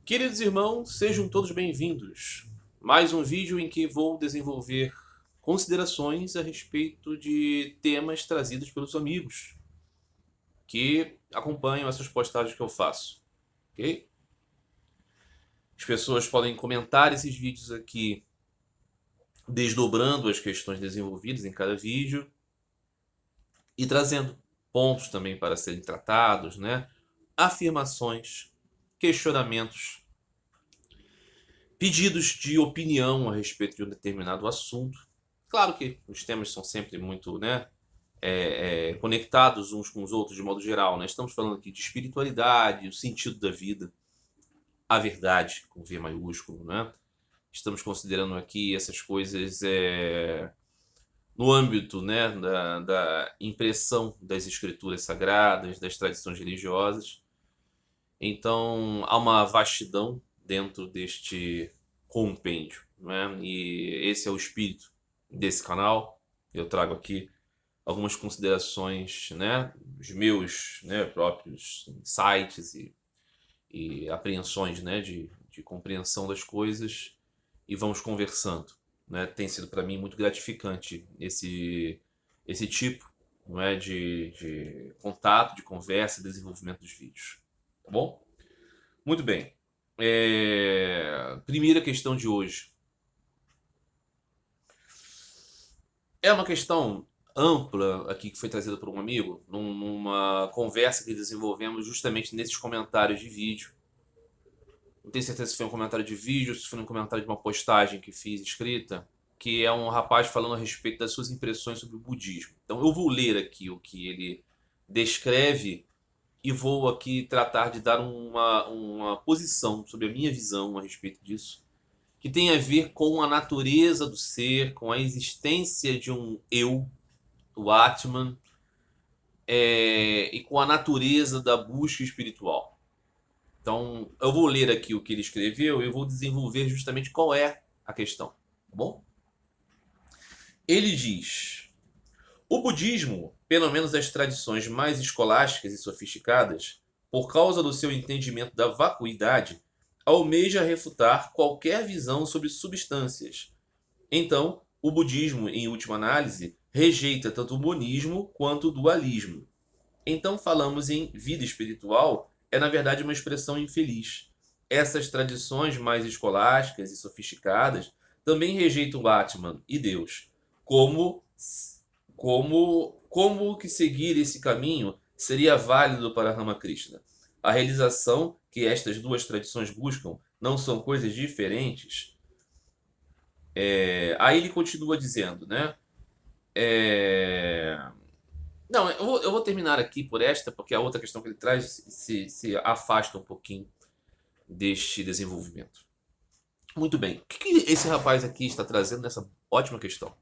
Queridos irmãos, sejam todos bem-vindos. Mais um vídeo em que vou desenvolver considerações a respeito de temas trazidos pelos amigos que acompanham essas postagens que eu faço, ok? As pessoas podem comentar esses vídeos aqui, desdobrando as questões desenvolvidas em cada vídeo e trazendo pontos também para serem tratados, né? Afirmações, questionamentos, pedidos de opinião a respeito de um determinado assunto. Claro que os temas são sempre muito, né, conectados uns com os outros de modo geral, né? Estamos falando aqui de espiritualidade, o sentido da vida, a verdade, com V maiúsculo, né? Estamos considerando aqui essas coisas no âmbito, né, da impressão das escrituras sagradas, das tradições religiosas. Então, há uma vastidão dentro deste compêndio, né? E esse é o espírito desse canal. Eu trago aqui algumas considerações, né, os meus, né, próprios insights e apreensões, né, de compreensão das coisas, e vamos conversando, né? Tem sido para mim muito gratificante esse tipo, não é, de contato, de conversa e desenvolvimento dos vídeos. Tá bom? Muito bem. Primeira questão de hoje. É uma questão ampla aqui que foi trazida por um amigo numa conversa que desenvolvemos justamente nesses comentários de vídeo. Não tenho certeza se foi um comentário de vídeo, se foi um comentário de uma postagem que fiz escrita, que é um rapaz falando a respeito das suas impressões sobre o budismo. Então eu vou ler aqui o que ele descreve e vou aqui tratar de dar uma posição sobre a minha visão a respeito disso, que tem a ver com a natureza do ser, com a existência de um eu, o Atman, e com a natureza da busca espiritual. Então, eu vou ler aqui o que ele escreveu e vou desenvolver justamente qual é a questão, tá bom? Ele diz: o budismo, pelo menos as tradições mais escolásticas e sofisticadas, por causa do seu entendimento da vacuidade, almeja refutar qualquer visão sobre substâncias. Então, o budismo, em última análise, rejeita tanto o monismo quanto o dualismo. Então, falamos em vida espiritual, é na verdade uma expressão infeliz. Essas tradições mais escolásticas e sofisticadas também rejeitam o Atman e Deus. Como que seguir esse caminho seria válido para Ramakrishna? A realização que estas duas tradições buscam não são coisas diferentes? Aí ele continua dizendo, né? Não, eu vou terminar aqui por esta, porque a outra questão que ele traz se afasta um pouquinho deste desenvolvimento. Muito bem. O que esse rapaz aqui está trazendo nessa ótima questão?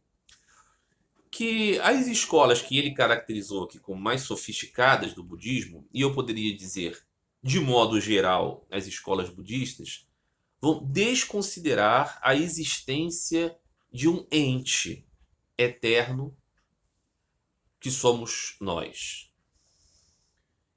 Que as escolas que ele caracterizou aqui como mais sofisticadas do budismo, e eu poderia dizer, de modo geral, as escolas budistas, vão desconsiderar a existência de um ente eterno que somos nós.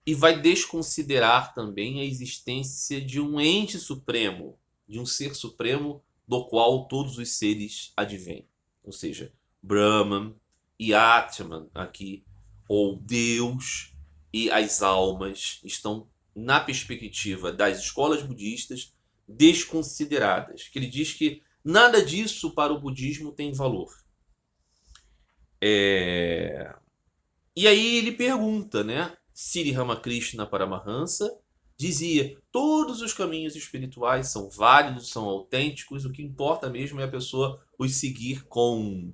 E vai desconsiderar também a existência de um ente supremo, de um ser supremo do qual todos os seres advêm. Ou seja, Brahman e Atman aqui, ou Deus e as almas, estão na perspectiva das escolas budistas desconsideradas. Que ele diz que nada disso para o budismo tem valor. E aí ele pergunta, né? Sri Ramakrishna Paramahansa dizia: todos os caminhos espirituais são válidos, são autênticos, o que importa mesmo é a pessoa os seguir com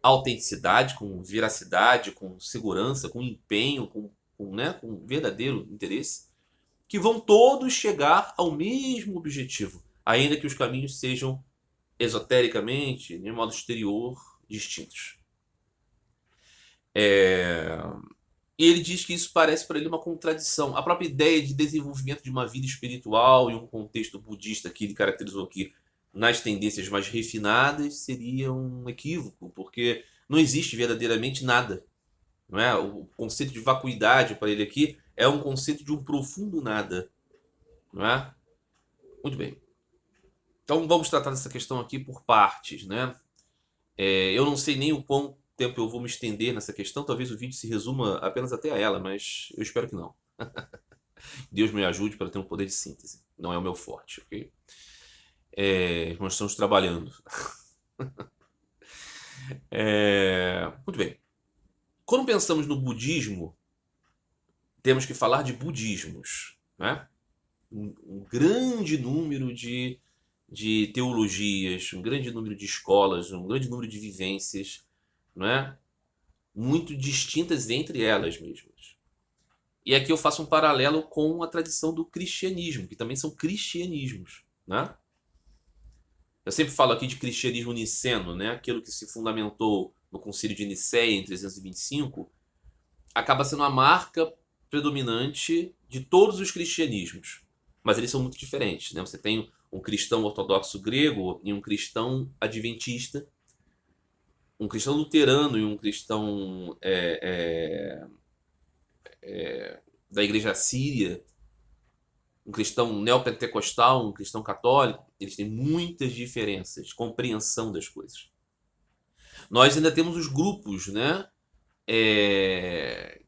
autenticidade, com veracidade, com segurança, com empenho, com verdadeiro interesse, que vão todos chegar ao mesmo objetivo, ainda que os caminhos sejam esotericamente, de modo exterior, distintos. E ele diz que isso parece para ele uma contradição. A própria ideia de desenvolvimento de uma vida espiritual em um contexto budista que ele caracterizou aqui nas tendências mais refinadas seria um equívoco, porque não existe verdadeiramente nada. Não é? O conceito de vacuidade para ele aqui é um conceito de um profundo nada. Não é? Muito bem. Então vamos tratar dessa questão aqui por partes, né? Eu não sei nem o quão tempo eu vou me estender nessa questão, talvez o vídeo se resuma apenas até a ela, mas eu espero que não. Deus me ajude para ter um poder de síntese. Não é o meu forte, ok? Nós estamos trabalhando. Muito bem. Quando pensamos no budismo, temos que falar de budismos, né? Um grande número de teologias, um grande número de escolas, um grande número de vivências, não é? Muito distintas entre elas mesmas. E aqui eu faço um paralelo com a tradição do cristianismo, que também são cristianismos, né? Eu sempre falo aqui de cristianismo niceno, né? Aquilo que se fundamentou no Concílio de Nicéia em 325, acaba sendo a marca predominante de todos os cristianismos. Mas eles são muito diferentes, né? Você tem um cristão ortodoxo grego e um cristão adventista, um cristão luterano e um cristão da igreja síria, um cristão neopentecostal, um cristão católico. Eles têm muitas diferenças de compreensão das coisas. Nós ainda temos os grupos, né?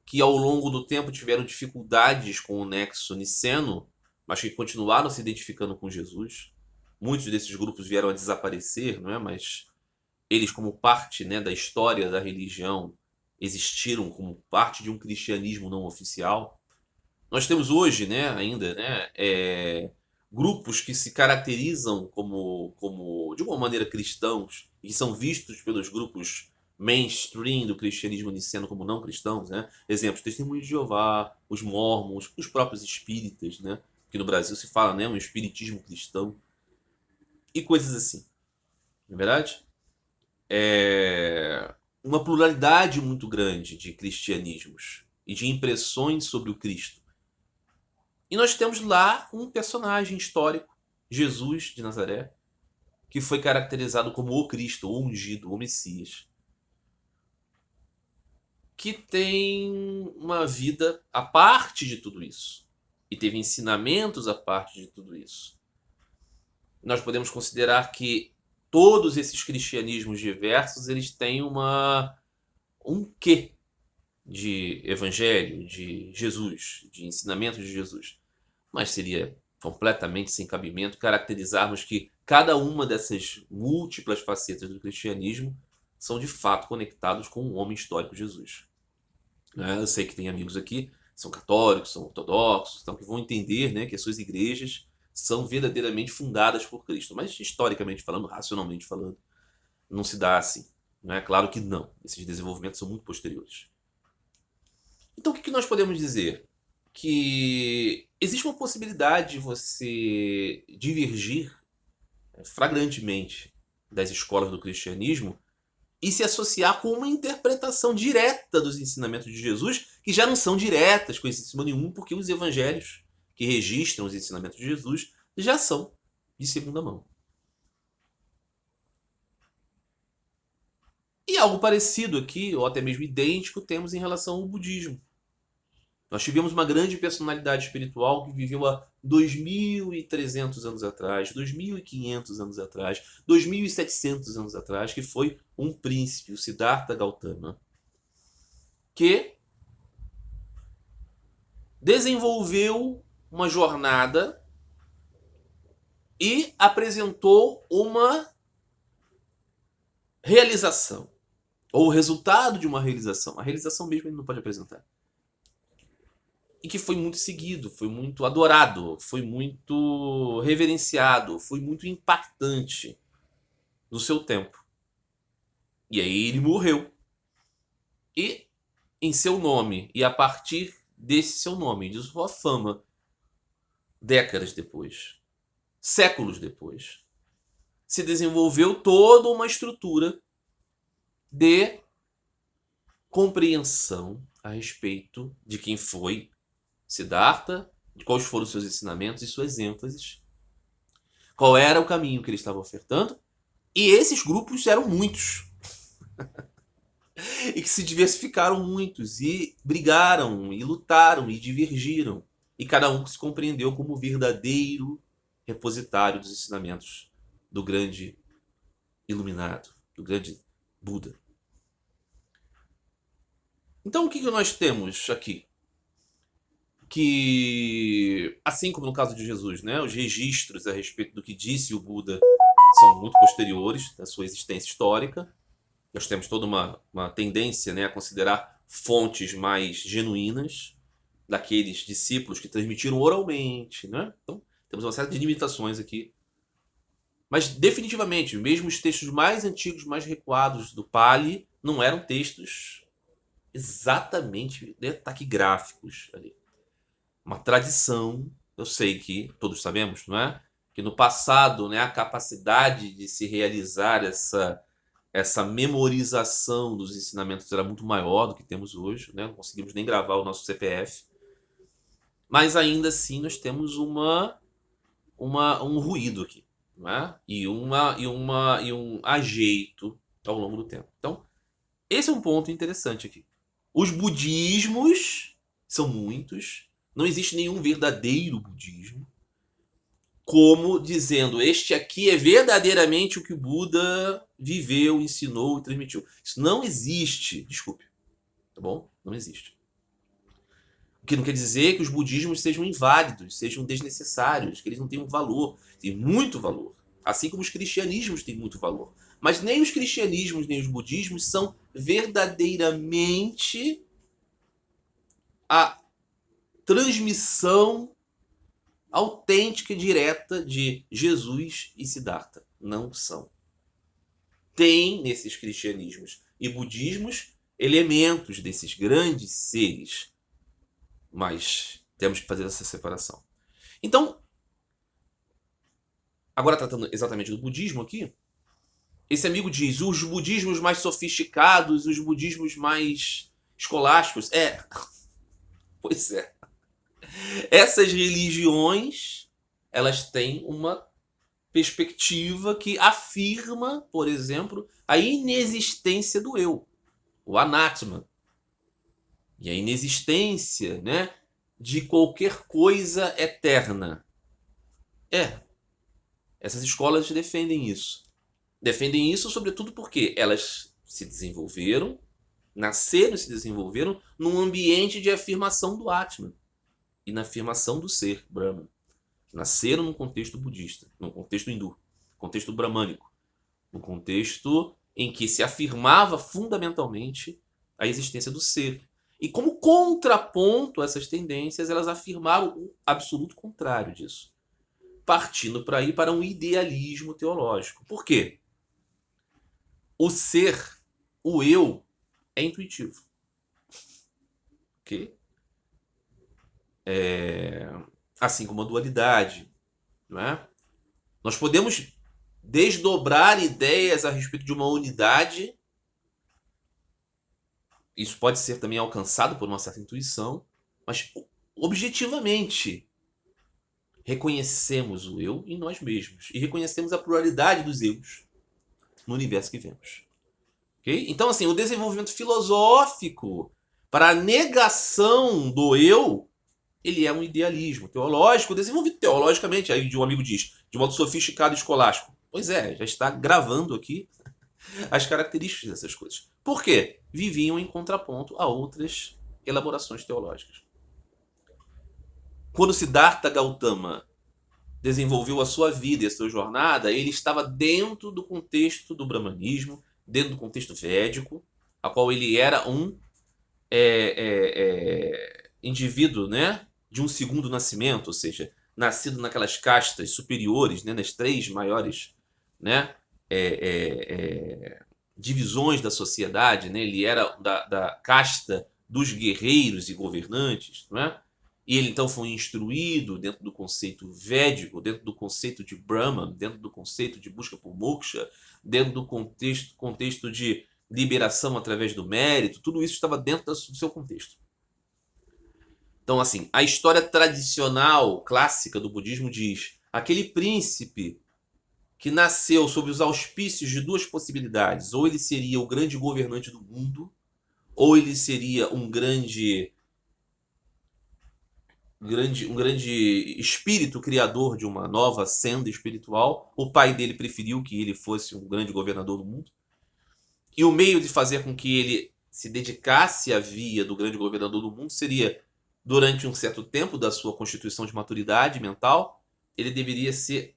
Que ao longo do tempo tiveram dificuldades com o nexo niceno, mas que continuaram se identificando com Jesus. Muitos desses grupos vieram a desaparecer, não é? Mas eles, como parte, né, da história da religião, existiram como parte de um cristianismo não oficial. Nós temos hoje, né, ainda, né, grupos que se caracterizam como, de alguma maneira, cristãos e que são vistos pelos grupos mainstream do cristianismo niceno como não cristãos, né? Exemplos, Testemunhos de Jeová, os Mórmons, os próprios espíritas, né? Que no Brasil se fala, né, um espiritismo cristão e coisas assim, não é verdade? Uma pluralidade muito grande de cristianismos e de impressões sobre o Cristo. E nós temos lá um personagem histórico, Jesus de Nazaré, que foi caracterizado como o Cristo, o ungido, o Messias, que tem uma vida à parte de tudo isso e teve ensinamentos à parte de tudo isso. Nós podemos considerar que todos esses cristianismos diversos, eles têm um quê de evangelho, de Jesus, de ensinamento de Jesus. Mas seria completamente sem cabimento caracterizarmos que cada uma dessas múltiplas facetas do cristianismo são de fato conectados com o homem histórico Jesus. Eu sei que tem amigos aqui, são católicos, são ortodoxos, então que vão entender, né, que as suas igrejas são verdadeiramente fundadas por Cristo. Mas historicamente falando, racionalmente falando, não se dá assim. Não é claro que não. Esses desenvolvimentos são muito posteriores. Então o que nós podemos dizer? Que existe uma possibilidade de você divergir flagrantemente das escolas do cristianismo e se associar com uma interpretação direta dos ensinamentos de Jesus, que já não são diretas, coisíssima nenhuma, porque os evangelhos que registram os ensinamentos de Jesus já são de segunda mão. E algo parecido aqui, ou até mesmo idêntico, temos em relação ao budismo. Nós tivemos uma grande personalidade espiritual que viveu há 2.300 anos atrás, 2.500 anos atrás, 2.700 anos atrás, que foi um príncipe, o Siddhartha Gautama, que desenvolveu uma jornada e apresentou uma realização, ou o resultado de uma realização. A realização mesmo ele não pode apresentar. E que foi muito seguido, foi muito adorado, foi muito reverenciado, foi muito impactante no seu tempo. E aí ele morreu. E em seu nome, e a partir desse seu nome, de sua fama, décadas depois, séculos depois, se desenvolveu toda uma estrutura de compreensão a respeito de quem foi Siddhartha, de quais foram os seus ensinamentos e suas ênfases, qual era o caminho que ele estava ofertando, e esses grupos eram muitos. E que se diversificaram muitos, e brigaram, e lutaram, e divergiram. E cada um se compreendeu como verdadeiro repositário dos ensinamentos do grande iluminado, do grande Buda. Então, o que nós temos aqui? Que, assim como no caso de Jesus, né, os registros a respeito do que disse o Buda são muito posteriores à sua existência histórica. Nós temos toda uma tendência, né, a considerar fontes mais genuínas daqueles discípulos que transmitiram oralmente, né? Então, temos uma série de limitações aqui. Mas, definitivamente, mesmo os textos mais antigos, mais recuados do Pali, não eram textos exatamente, né, taquigráficos ali. Uma tradição, eu sei que todos sabemos, não é? Que no passado, né, a capacidade de se realizar essa memorização dos ensinamentos era muito maior do que temos hoje, né? Não conseguimos nem gravar o nosso CPF. Mas ainda assim nós temos um ruído aqui, não é? E um ajeito ao longo do tempo. Então, esse é um ponto interessante aqui. Os budismos são muitos. Não existe nenhum verdadeiro budismo. Como dizendo, este aqui é verdadeiramente o que o Buda viveu, ensinou e transmitiu. Isso não existe, desculpe. Tá bom? Não existe. O que não quer dizer que os budismos sejam inválidos, sejam desnecessários, que eles não tenham valor. Tem muito valor. Assim como os cristianismos têm muito valor. Mas nem os cristianismos nem os budismos são verdadeiramente a transmissão autêntica e direta de Jesus e Siddhartha. Não são. Tem nesses cristianismos e budismos elementos desses grandes seres, mas temos que fazer essa separação. Então, agora tratando exatamente do budismo aqui, esse amigo diz, os budismos mais sofisticados, os budismos mais escolásticos. Pois é. Essas religiões, elas têm uma perspectiva que afirma, por exemplo, a inexistência do eu, o anatma. E a inexistência, né, de qualquer coisa eterna. Essas escolas defendem isso. Defendem isso, sobretudo, porque elas se desenvolveram, nasceram e se desenvolveram num ambiente de afirmação do Atman e na afirmação do ser, Brahman. Nasceram num contexto budista, num contexto hindu, num contexto bramânico, num contexto em que se afirmava fundamentalmente a existência do ser. E como contraponto a essas tendências, elas afirmaram o absoluto contrário disso, partindo para aí para um idealismo teológico. Por quê? O ser, o eu, é intuitivo. Ok? Assim como a dualidade. Não é? Nós podemos desdobrar ideias a respeito de uma unidade. Isso pode ser também alcançado por uma certa intuição, mas objetivamente reconhecemos o eu em nós mesmos e reconhecemos a pluralidade dos eus no universo que vemos. Okay? Então, assim, o desenvolvimento filosófico para a negação do eu, ele é um idealismo teológico, desenvolvido teologicamente. Aí um amigo diz, de modo sofisticado e escolástico. Pois é, já está gravando aqui as características dessas coisas. Por quê? Viviam em contraponto a outras elaborações teológicas. Quando Siddhartha Gautama desenvolveu a sua vida e a sua jornada, ele estava dentro do contexto do brahmanismo, dentro do contexto védico, a qual ele era um indivíduo, né, de um segundo nascimento, ou seja, nascido naquelas castas superiores, né, nas três maiores, né, divisões da sociedade, né? Ele era da casta dos guerreiros e governantes, não é? E ele então foi instruído dentro do conceito védico, dentro do conceito de Brahman, dentro do conceito de busca por moksha, dentro do contexto de liberação através do mérito. Tudo isso estava dentro do seu contexto. Então, assim, a história tradicional, clássica do budismo diz: aquele príncipe que nasceu sob os auspícios de duas possibilidades, ou ele seria o grande governante do mundo, ou ele seria um grande um grande espírito criador de uma nova senda espiritual. O pai dele preferiu que ele fosse um grande governador do mundo. E o meio de fazer com que ele se dedicasse à via do grande governador do mundo seria, durante um certo tempo da sua constituição de maturidade mental, ele deveria ser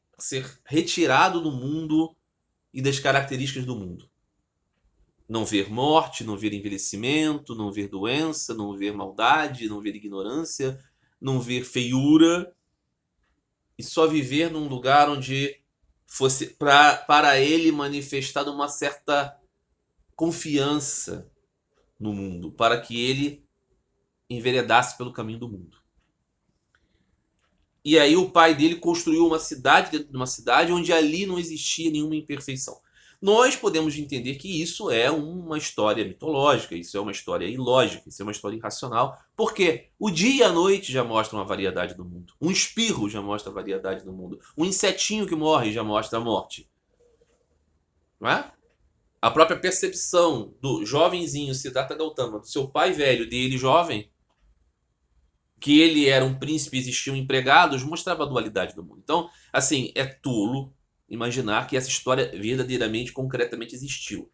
retirado do mundo e das características do mundo. Não ver morte, não ver envelhecimento, não ver doença, não ver maldade, não ver ignorância, não ver feiura, e só viver num lugar onde fosse para ele manifestada uma certa confiança no mundo, para que ele enveredasse pelo caminho do mundo. E aí o pai dele construiu uma cidade dentro de uma cidade onde ali não existia nenhuma imperfeição. Nós podemos entender que isso é uma história mitológica, isso é uma história ilógica, isso é uma história irracional, porque o dia e a noite já mostram a variedade do mundo. Um espirro já mostra a variedade do mundo. Um insetinho que morre já mostra a morte. Não é? A própria percepção do jovenzinho Siddhartha Gautama, do seu pai velho, dele jovem, que ele era um príncipe e existiam empregados, mostrava a dualidade do mundo. Então, assim, é tolo imaginar que essa história verdadeiramente, concretamente existiu.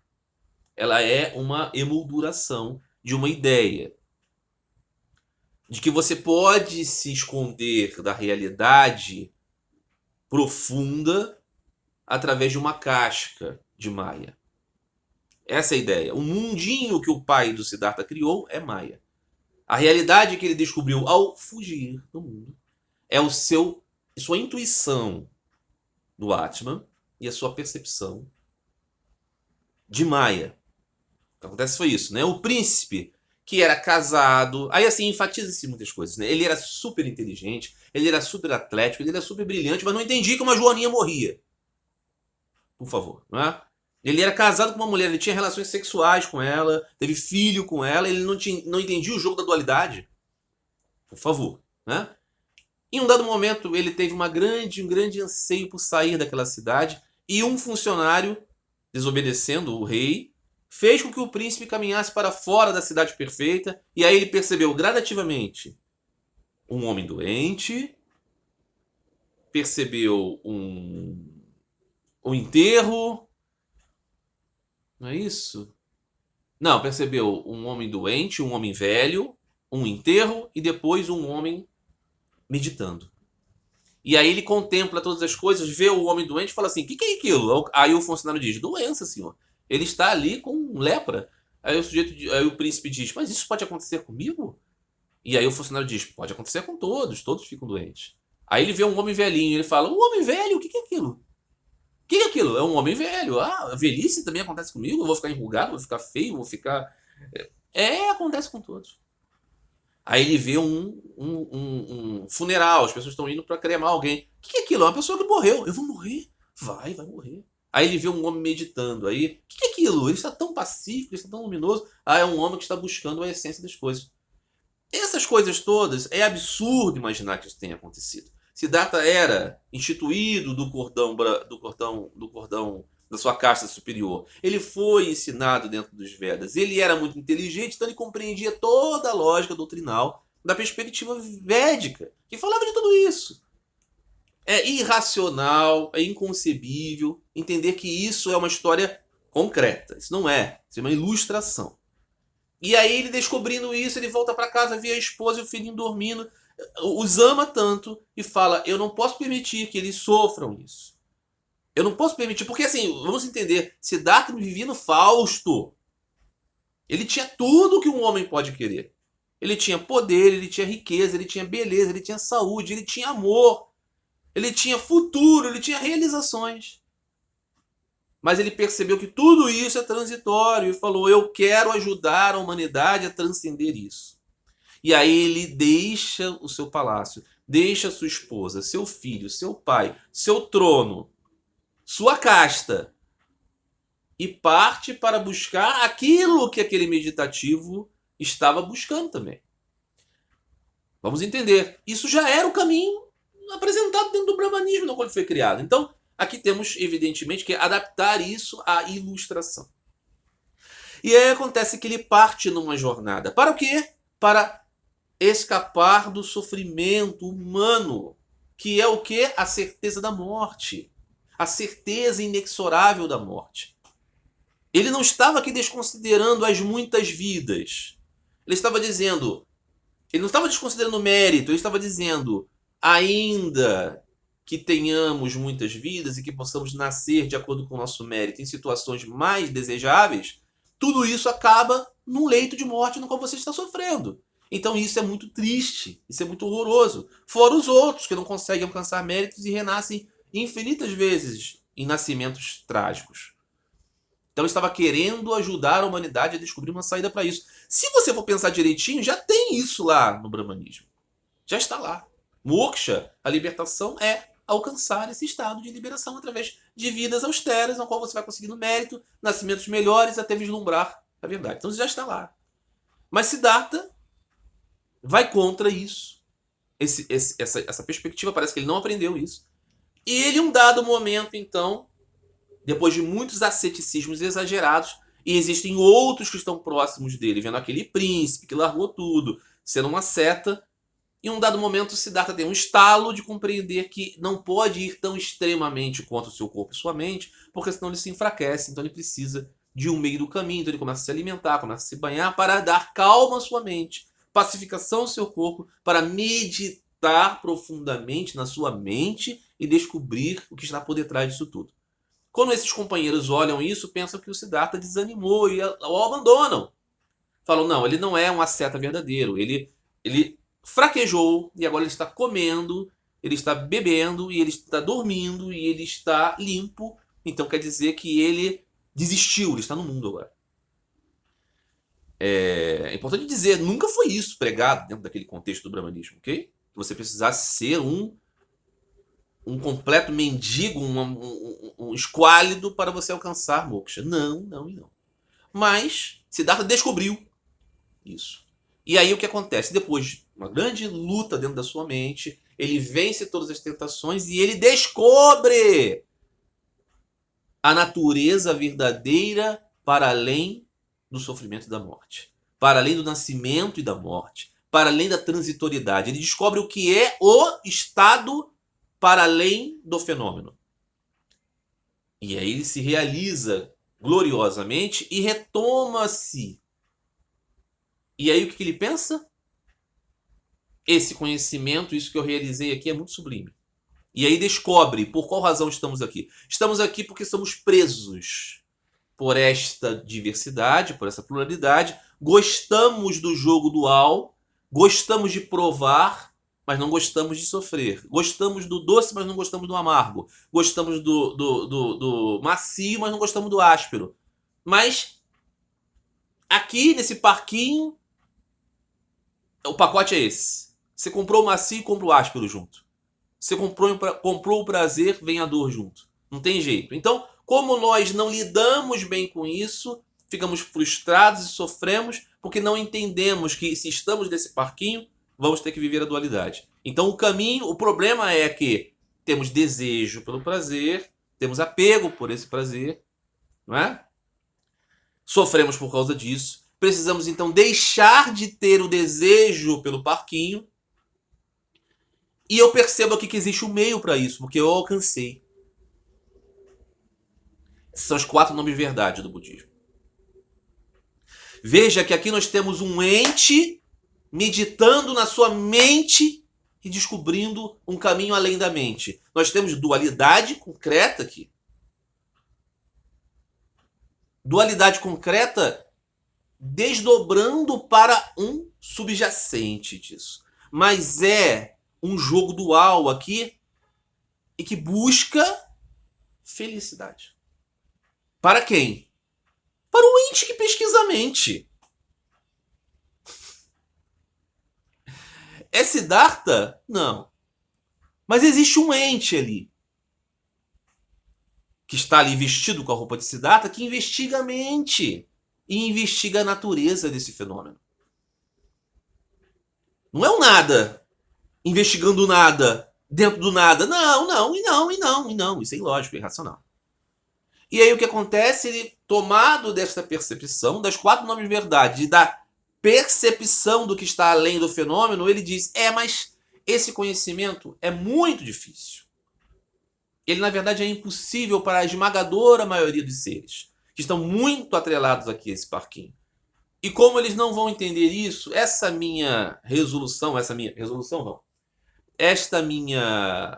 Ela é uma emolduração de uma ideia de que você pode se esconder da realidade profunda através de uma casca de Maia. Essa é a ideia. O mundinho que o pai do Siddhartha criou é Maia. A realidade que ele descobriu ao fugir do mundo é sua intuição do Atman e a sua percepção de Maia. O que acontece foi isso, né? O príncipe que era casado, aí assim, enfatiza-se muitas coisas, né? Ele era super inteligente, ele era super atlético, ele era super brilhante, mas não entendia como a Joaninha morria. Por favor, não é? Ele era casado com uma mulher, ele tinha relações sexuais com ela, teve filho com ela, ele não entendia o jogo da dualidade. Por favor, né? Em um dado momento, ele teve um grande anseio por sair daquela cidade e um funcionário, desobedecendo o rei, fez com que o príncipe caminhasse para fora da cidade perfeita e aí ele percebeu gradativamente um homem doente, percebeu um enterro, não é isso? Não, percebeu um homem doente, um homem velho, um enterro e depois um homem meditando. E aí ele contempla todas as coisas, vê o homem doente e fala assim: o que é aquilo? Aí o funcionário diz: doença, senhor. Ele está ali com lepra. Aí aí o príncipe diz: mas isso pode acontecer comigo? E aí o funcionário diz: pode acontecer com todos ficam doentes. Aí ele vê um homem velhinho, ele fala: um homem velho, o que é aquilo? O que é aquilo? É um homem velho. Ah, a velhice também acontece comigo? Eu vou ficar enrugado, vou ficar feio, vou ficar. Acontece com todos. Aí ele vê um funeral, as pessoas estão indo para cremar alguém. O que é aquilo? É uma pessoa que morreu. Eu vou morrer? Vai morrer. Aí ele vê um homem meditando. Aí, o que é aquilo? Ele está tão pacífico, ele está tão luminoso. Ah, é um homem que está buscando a essência das coisas. Essas coisas todas, é absurdo imaginar que isso tenha acontecido. Siddhartha era instituído do cordão da sua casta superior. Ele foi ensinado dentro dos Vedas. Ele era muito inteligente, então ele compreendia toda a lógica doutrinal da perspectiva védica, que falava de tudo isso. É irracional, é inconcebível entender que isso é uma história concreta. Isso não é. Isso é uma ilustração. E aí ele descobrindo isso, ele volta para casa, vê a esposa e o filhinho dormindo, os ama tanto e fala: eu não posso permitir que eles sofram isso. Eu não posso permitir, porque assim, vamos entender, Siddhartha vivia no Fausto. Ele tinha tudo que um homem pode querer. Ele tinha poder, ele tinha riqueza, ele tinha beleza, ele tinha saúde, ele tinha amor, ele tinha futuro, ele tinha realizações. Mas ele percebeu que tudo isso é transitório e falou: eu quero ajudar a humanidade a transcender isso. E aí ele deixa o seu palácio, deixa sua esposa, seu filho, seu pai, seu trono, sua casta, e parte para buscar aquilo que aquele meditativo estava buscando também. Vamos entender. Isso já era o caminho apresentado dentro do brahmanismo no qual ele foi criado. Então, aqui temos, evidentemente, que adaptar isso à ilustração. E aí acontece que ele parte numa jornada. Para o quê? Para escapar do sofrimento humano, que é o quê? A certeza da morte. A certeza inexorável da morte. Ele não estava aqui desconsiderando as muitas vidas. Ele estava dizendo, ele não estava desconsiderando o mérito, ele estava dizendo, ainda que tenhamos muitas vidas e que possamos nascer de acordo com o nosso mérito em situações mais desejáveis, tudo isso acaba num leito de morte no qual você está sofrendo. Então isso é muito triste, isso é muito horroroso. Fora os outros que não conseguem alcançar méritos e renascem infinitas vezes em nascimentos trágicos. Então ele estava querendo ajudar a humanidade a descobrir uma saída para isso. Se você for pensar direitinho, já tem isso lá no brahmanismo. Já está lá. Moksha, a libertação, é alcançar esse estado de liberação através de vidas austeras, no qual você vai conseguindo mérito, nascimentos melhores, até vislumbrar a verdade. Então isso já está lá. Mas Siddhartha vai contra isso. Essa perspectiva, parece que ele não aprendeu isso. E ele, em um dado momento, então, depois de muitos asceticismos exagerados, e existem outros que estão próximos dele, vendo aquele príncipe que largou tudo, sendo uma seta, em um dado momento Siddhartha tem um estalo de compreender que não pode ir tão extremamente contra o seu corpo e sua mente, porque senão ele se enfraquece, então ele precisa de um meio do caminho, então ele começa a se alimentar, começa a se banhar para dar calma à sua mente, pacificação ao seu corpo, para meditar profundamente na sua mente e descobrir o que está por detrás disso tudo. Quando esses companheiros olham isso, pensam que o Siddhartha desanimou e o abandonam. Falam, não, ele não é um asceta verdadeiro, ele fraquejou e agora ele está comendo, ele está bebendo e ele está dormindo e ele está limpo. Então quer dizer que ele desistiu, ele está no mundo agora. É importante dizer, nunca foi isso pregado dentro daquele contexto do brahmanismo, ok? Que você precisasse ser um completo mendigo, um esquálido para você alcançar moksha. Não, não e não. Mas Siddhartha descobriu isso. E aí o que acontece? Depois de uma grande luta dentro da sua mente, ele vence todas as tentações e ele descobre a natureza verdadeira para além do sofrimento e da morte. Para além do nascimento e da morte. Para além da transitoriedade. Ele descobre o que é o estado para além do fenômeno. E aí ele se realiza gloriosamente e retoma-se. E aí o que ele pensa? Esse conhecimento, isso que eu realizei aqui é muito sublime. E aí descobre por qual razão estamos aqui. Estamos aqui porque somos presos por esta diversidade, por essa pluralidade. Gostamos do jogo dual, gostamos de provar, mas não gostamos de sofrer. Gostamos do doce, mas não gostamos do amargo. Gostamos do macio, mas não gostamos do áspero. Mas aqui, nesse parquinho, o pacote é esse. Você comprou o macio e compra o áspero junto. Você comprou o prazer, vem a dor junto. Não tem jeito. Então, como nós não lidamos bem com isso, ficamos frustrados e sofremos porque não entendemos que se estamos nesse parquinho, vamos ter que viver a dualidade. Então o caminho, o problema é que temos desejo pelo prazer, temos apego por esse prazer, não é? Sofremos por causa disso. Precisamos então deixar de ter o desejo pelo parquinho. E eu percebo aqui que existe um meio para isso, porque eu alcancei. Esses são os 4 nomes de verdade do budismo. Veja que aqui nós temos um ente meditando na sua mente e descobrindo um caminho além da mente. Nós temos dualidade concreta aqui. Dualidade concreta desdobrando para um subjacente disso. Mas é um jogo dual aqui e que busca felicidade. Para quem? Para o ente que pesquisa a mente. É Siddhartha? Não. Mas existe um ente ali que está ali vestido com a roupa de Siddhartha que investiga a mente e investiga a natureza desse fenômeno. Não é um nada investigando o nada dentro do nada. Não, não, e não, e não, e não. Isso é ilógico, é irracional. E aí o que acontece? Ele, tomado desta percepção, das 4 nomes de verdade e da percepção do que está além do fenômeno, ele diz, mas esse conhecimento é muito difícil. Ele, na verdade, é impossível para a esmagadora maioria dos seres, que estão muito atrelados aqui a esse parquinho. E como eles não vão entender isso, esta minha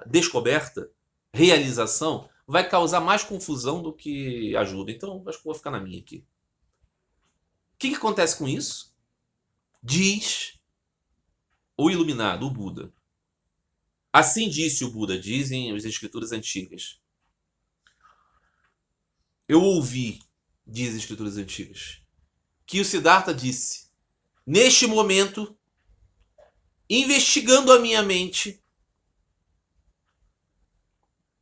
descoberta, realização, vai causar mais confusão do que ajuda. Então, acho que vou ficar na minha aqui. O que acontece com isso? Diz o iluminado, o Buda. Assim disse o Buda, dizem as escrituras antigas. Eu ouvi, diz as escrituras antigas, que o Siddhartha disse, neste momento, investigando a minha mente,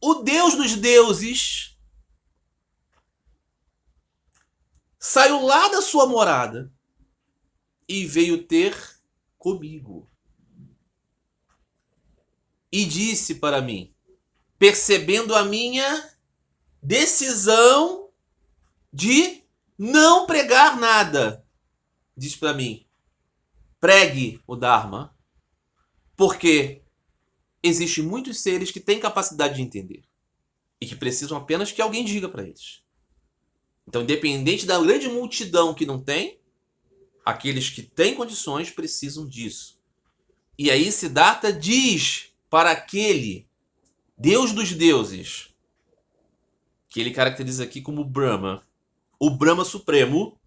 o Deus dos deuses saiu lá da sua morada e veio ter comigo. E disse para mim, percebendo a minha decisão de não pregar nada, diz para mim, pregue o Dharma, porque existem muitos seres que têm capacidade de entender e que precisam apenas que alguém diga para eles. Então, independente da grande multidão que não tem, aqueles que têm condições precisam disso. E aí Siddhartha diz para aquele Deus dos deuses, que ele caracteriza aqui como Brahma, o Brahma Supremo,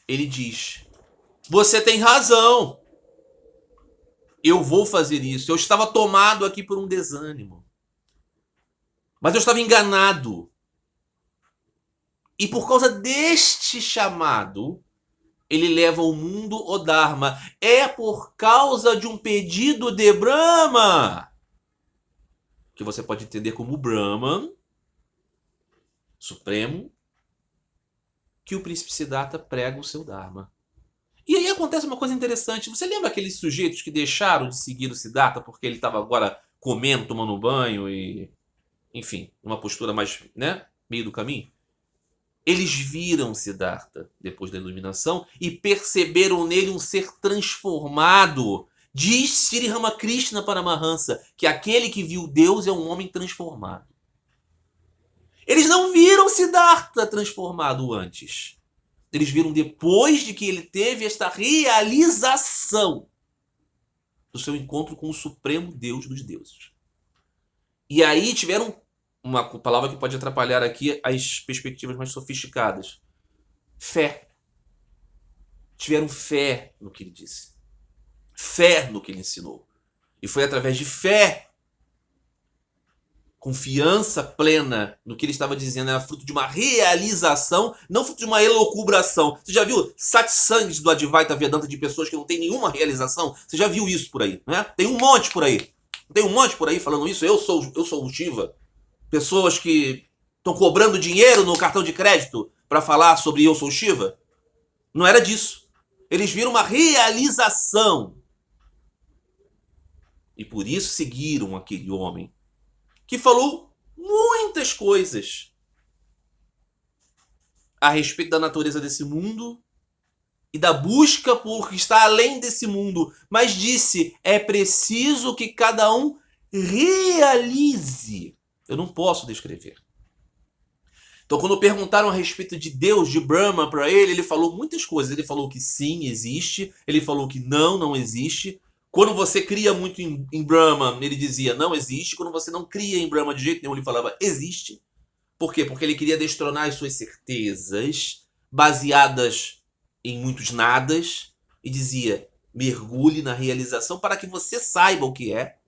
ele diz, você tem razão, eu vou fazer isso, eu estava tomado aqui por um desânimo, mas eu estava enganado, e por causa deste chamado, ele leva ao mundo o Dharma. É por causa de um pedido de Brahma, que você pode entender como Brahman, Supremo, que o príncipe Siddhartha prega o seu Dharma. E aí acontece uma coisa interessante. Você lembra aqueles sujeitos que deixaram de seguir o Siddhartha porque ele estava agora comendo, tomando banho e, enfim, numa postura mais, meio do caminho? Eles viram Siddhartha depois da iluminação e perceberam nele um ser transformado. Diz Sri Ramakrishna Paramahansa que aquele que viu Deus é um homem transformado. Eles não viram Siddhartha transformado antes. Eles viram depois de que ele teve esta realização do seu encontro com o Supremo Deus dos deuses. E aí tiveram uma palavra que pode atrapalhar aqui as perspectivas mais sofisticadas. Fé. Tiveram fé no que ele disse. Fé no que ele ensinou. E foi através de fé, confiança plena no que ele estava dizendo, era fruto de uma realização, não fruto de uma elucubração. Você já viu satsangs do Advaita Vedanta de pessoas que não têm nenhuma realização? Você já viu isso por aí, né? Tem um monte por aí. Tem um monte por aí falando isso. Eu sou o Shiva. Pessoas que estão cobrando dinheiro no cartão de crédito para falar sobre eu sou Shiva. Não era disso. Eles viram uma realização. E por isso seguiram aquele homem que falou muitas coisas a respeito da natureza desse mundo e da busca por estar além desse mundo. Mas disse, é preciso que cada um realize. Eu não posso descrever. Então, quando perguntaram a respeito de Deus, de Brahma para ele, ele falou muitas coisas. Ele falou que sim, existe. Ele falou que não existe. Quando você cria muito em Brahma, ele dizia não existe. Quando você não cria em Brahma de jeito nenhum, ele falava existe. Por quê? Porque ele queria destronar as suas certezas, baseadas em muitos nadas, e dizia, mergulhe na realização para que você saiba o que é.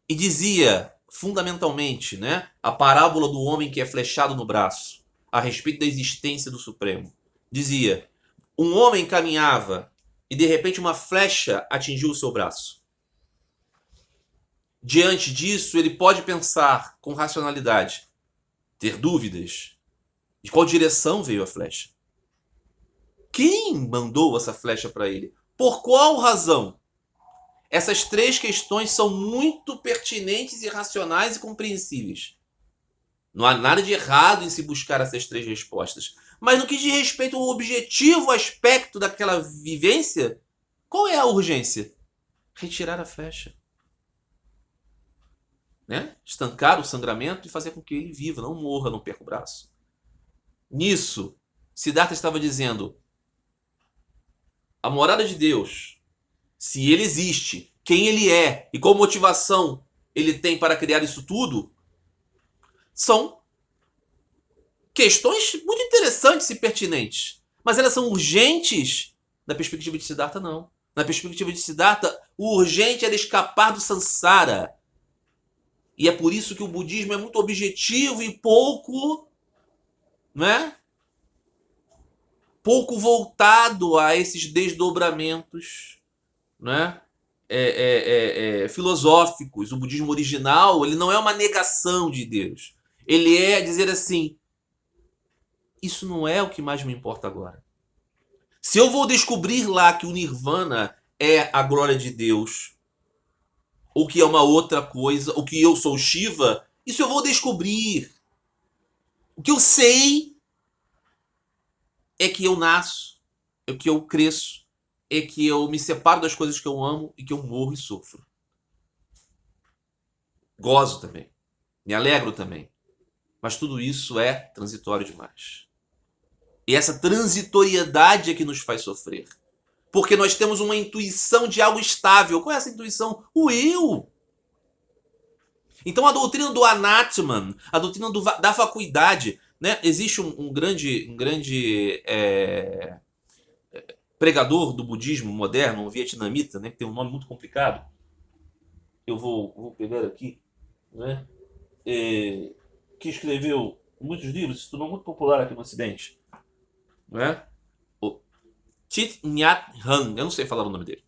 E dizia, fundamentalmente, a parábola do homem que é flechado no braço, a respeito da existência do Supremo. Dizia, um homem caminhava e de repente uma flecha atingiu o seu braço. Diante disso, ele pode pensar com racionalidade, ter dúvidas de qual direção veio a flecha. Quem mandou essa flecha para ele? Por qual razão? Essas três questões são muito pertinentes e racionais e compreensíveis. Não há nada de errado em se buscar essas três respostas. Mas no que diz respeito ao objetivo, aspecto daquela vivência, qual é a urgência? Retirar a flecha. Né? Estancar o sangramento e fazer com que ele viva, não morra, não perca o braço. Nisso, Siddhartha estava dizendo: a morada de Deus, se ele existe, quem ele é e qual motivação ele tem para criar isso tudo, são questões muito interessantes e pertinentes. Mas elas são urgentes? Na perspectiva de Siddhartha, não. Na perspectiva de Siddhartha, o urgente era escapar do samsara. E é por isso que o budismo é muito objetivo e pouco, né? Pouco voltado a esses desdobramentos, né? Filosóficos. O budismo original, ele não é uma negação de Deus. Ele é dizer assim: isso não é o que mais me importa agora. Se eu vou descobrir lá que o nirvana é a glória de Deus, ou que é uma outra coisa, ou que eu sou Shiva, isso eu vou descobrir. O que eu sei é que eu nasço, é que eu cresço, é que eu me separo das coisas que eu amo e que eu morro e sofro. Gozo também, me alegro também, mas tudo isso é transitório demais. E essa transitoriedade é que nos faz sofrer. Porque nós temos uma intuição de algo estável. Qual é essa intuição? O eu. Então a doutrina do Anatman, a doutrina da vacuidade, né? Existe um grande pregador do budismo moderno, um vietnamita, né? Que tem um nome muito complicado. Eu vou pegar aqui, né? Que escreveu muitos livros, se tornou muito popular aqui no Ocidente. Né? O Thich Nhat Hanh, eu não sei falar o nome dele,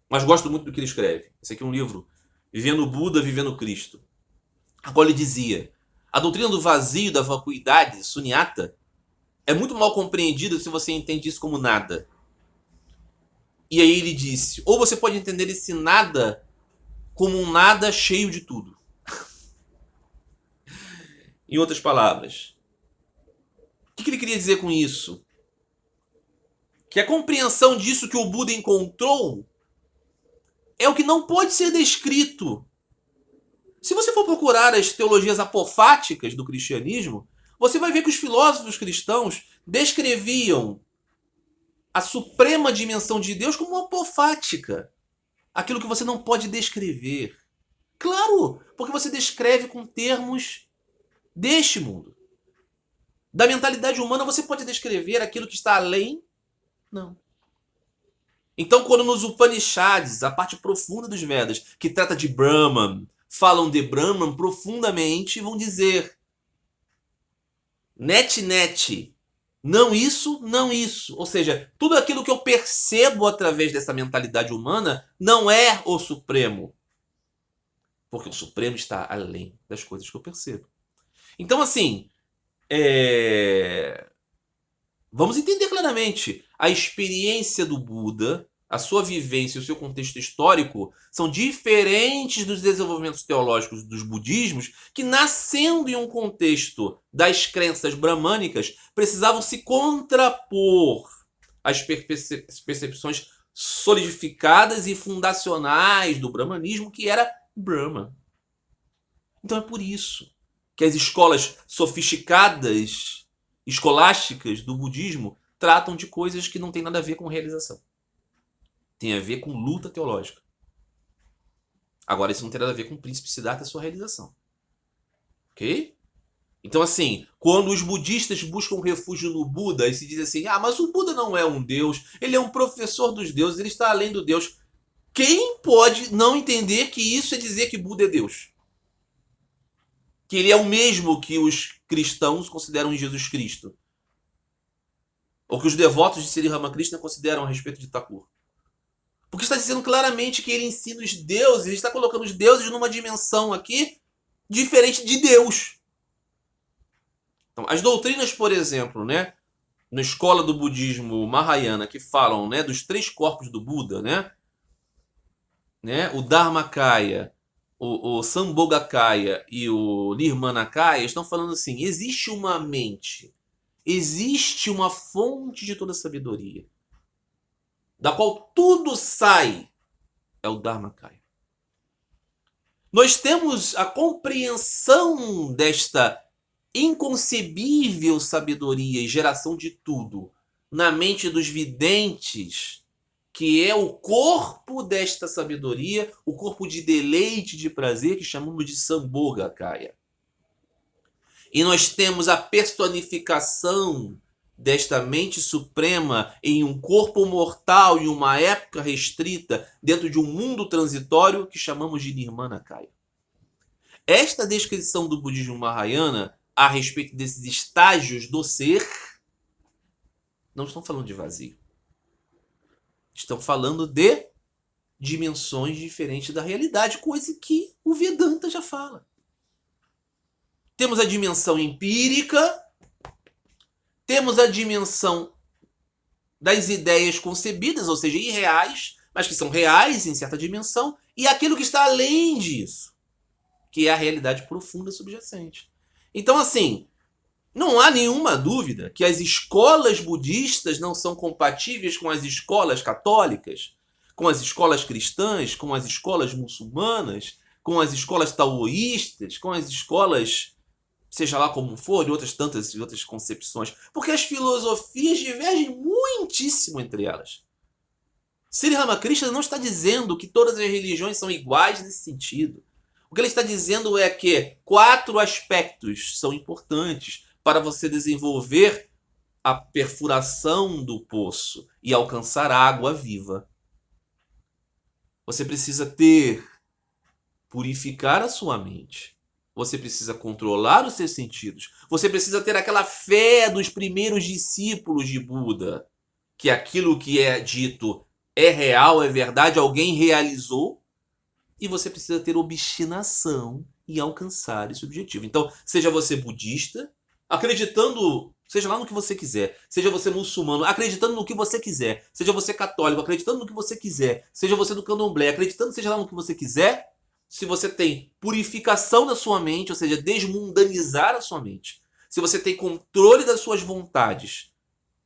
mas gosto muito do que ele escreve. Esse aqui é um livro, Vivendo o Buda, Vivendo o Cristo, a qual ele dizia: a doutrina do vazio, da vacuidade, sunyata, é muito mal compreendida se você entende isso como nada. E aí ele disse: ou você pode entender esse nada como um nada cheio de tudo. Em outras palavras, o que ele queria dizer com isso? Que a compreensão disso que o Buda encontrou é o que não pode ser descrito. Se você for procurar as teologias apofáticas do cristianismo, você vai ver que os filósofos cristãos descreviam a suprema dimensão de Deus como apofática. Aquilo que você não pode descrever. Claro, porque você descreve com termos deste mundo. Da mentalidade humana você pode descrever aquilo que está além? Não. Então, quando nos Upanishads, a parte profunda dos Vedas, que trata de Brahman, falam de Brahman profundamente, vão dizer: net, não isso, não isso. Ou seja, tudo aquilo que eu percebo através dessa mentalidade humana não é o Supremo. Porque o Supremo está além das coisas que eu percebo. Então, assim, vamos entender claramente. A experiência do Buda, a sua vivência e o seu contexto histórico são diferentes dos desenvolvimentos teológicos dos budismos, que, nascendo em um contexto das crenças bramânicas, precisavam se contrapor às percepções solidificadas e fundacionais do brahmanismo, que era Brahma. Então é por isso que as escolas sofisticadas, escolásticas do budismo tratam de coisas que não tem nada a ver com realização. Tem a ver com luta teológica. Agora, isso não tem nada a ver com o príncipe Siddhartha e a sua realização. Ok? Então, assim, quando os budistas buscam refúgio no Buda e se dizem assim: ah, mas o Buda não é um deus, ele é um professor dos deuses, ele está além do Deus. Quem pode não entender que isso é dizer que Buda é Deus? Que ele é o mesmo que os cristãos consideram em Jesus Cristo. Ou que os devotos de Sri Ramakrishna consideram a respeito de Thakur. Porque está dizendo claramente que ele ensina os deuses, ele está colocando os deuses numa dimensão aqui diferente de Deus. Então, as doutrinas, por exemplo, né, na escola do budismo Mahayana, que falam, né, dos 3 corpos do Buda, né, o Dharmakaya, o Sambhogakaya e o Nirmanakaya, estão falando assim: existe uma mente existe uma fonte de toda sabedoria, da qual tudo sai, é o Dharmakaya. Nós temos a compreensão desta inconcebível sabedoria e geração de tudo na mente dos videntes, que é o corpo desta sabedoria, o corpo de deleite, de prazer, que chamamos de Sambhogakaya. E nós temos a personificação desta mente suprema em um corpo mortal, em uma época restrita, dentro de um mundo transitório que chamamos de Nirmanakaya. Esta descrição do budismo Mahayana a respeito desses estágios do ser não estão falando de vazio. Estão falando de dimensões diferentes da realidade, coisa que o Vedanta já fala. Temos a dimensão empírica, temos a dimensão das ideias concebidas, ou seja, irreais, mas que são reais em certa dimensão, e aquilo que está além disso, que é a realidade profunda subjacente. Então, assim, não há nenhuma dúvida que as escolas budistas não são compatíveis com as escolas católicas, com as escolas cristãs, com as escolas muçulmanas, com as escolas taoístas, com as escolas, seja lá como for, e outras tantas e outras concepções, porque as filosofias divergem muitíssimo entre elas. Sri Ramakrishna não está dizendo que todas as religiões são iguais nesse sentido. O que ele está dizendo é que 4 aspectos são importantes para você desenvolver a perfuração do poço e alcançar a água viva. Você precisa purificar a sua mente. Você precisa controlar os seus sentidos. Você precisa ter aquela fé dos primeiros discípulos de Buda, que aquilo que é dito é real, é verdade, alguém realizou. E você precisa ter obstinação em alcançar esse objetivo. Então, seja você budista, acreditando, seja lá no que você quiser, seja você muçulmano, acreditando no que você quiser, seja você católico, acreditando no que você quiser, seja você do candomblé, acreditando seja lá no que você quiser, se você tem purificação da sua mente, ou seja, desmundanizar a sua mente, se você tem controle das suas vontades,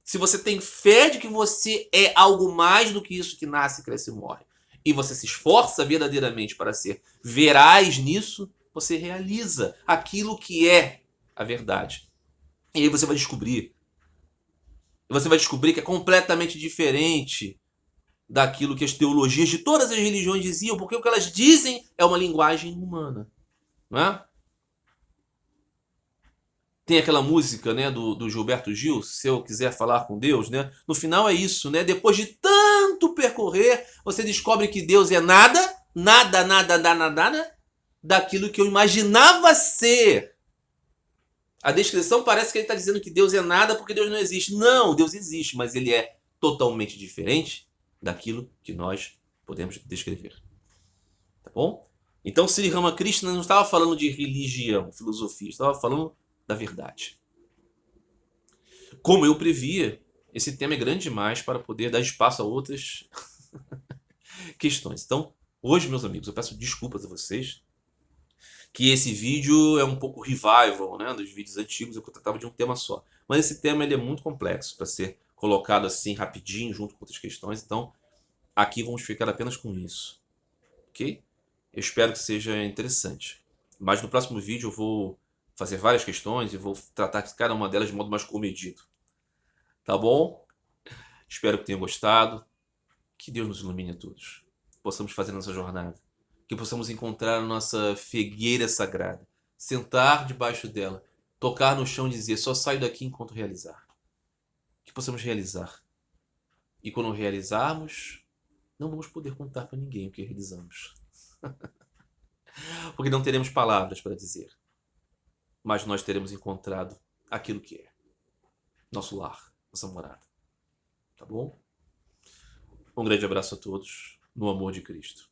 se você tem fé de que você é algo mais do que isso que nasce, cresce e morre, e você se esforça verdadeiramente para ser veraz nisso, você realiza aquilo que é a verdade. E aí você vai descobrir. E você vai descobrir que é completamente diferente daquilo que as teologias de todas as religiões diziam, porque o que elas dizem é uma linguagem humana. Não é? Tem aquela música, né, do Gilberto Gil, Se Eu Quiser Falar com Deus, né? No final é isso, né? Depois de tanto percorrer, você descobre que Deus é nada daquilo que eu imaginava ser. A descrição parece que ele está dizendo que Deus é nada porque Deus não existe. Não, Deus existe, mas ele é totalmente diferente daquilo que nós podemos descrever. Tá bom? Então, Sri Ramakrishna não estava falando de religião, filosofia, estava falando da verdade. Como eu previa, esse tema é grande demais para poder dar espaço a outras questões. Então, hoje, meus amigos, eu peço desculpas a vocês que esse vídeo é um pouco revival, né, dos vídeos antigos, eu tratava de um tema só. Mas esse tema ele é muito complexo para ser colocado assim rapidinho, junto com outras questões. Então, aqui vamos ficar apenas com isso. Ok? Eu espero que seja interessante. Mas no próximo vídeo eu vou fazer várias questões e vou tratar cada uma delas de modo mais comedido. Tá bom? Espero que tenham gostado. Que Deus nos ilumine a todos. Possamos fazer nossa jornada. Que possamos encontrar a nossa figueira sagrada. Sentar debaixo dela. Tocar no chão e dizer, só saio daqui enquanto realizar. Que possamos realizar. E quando realizarmos, não vamos poder contar para ninguém o que realizamos. Porque não teremos palavras para dizer. Mas nós teremos encontrado aquilo que é. Nosso lar, nossa morada. Tá bom? Um grande abraço a todos, no amor de Cristo.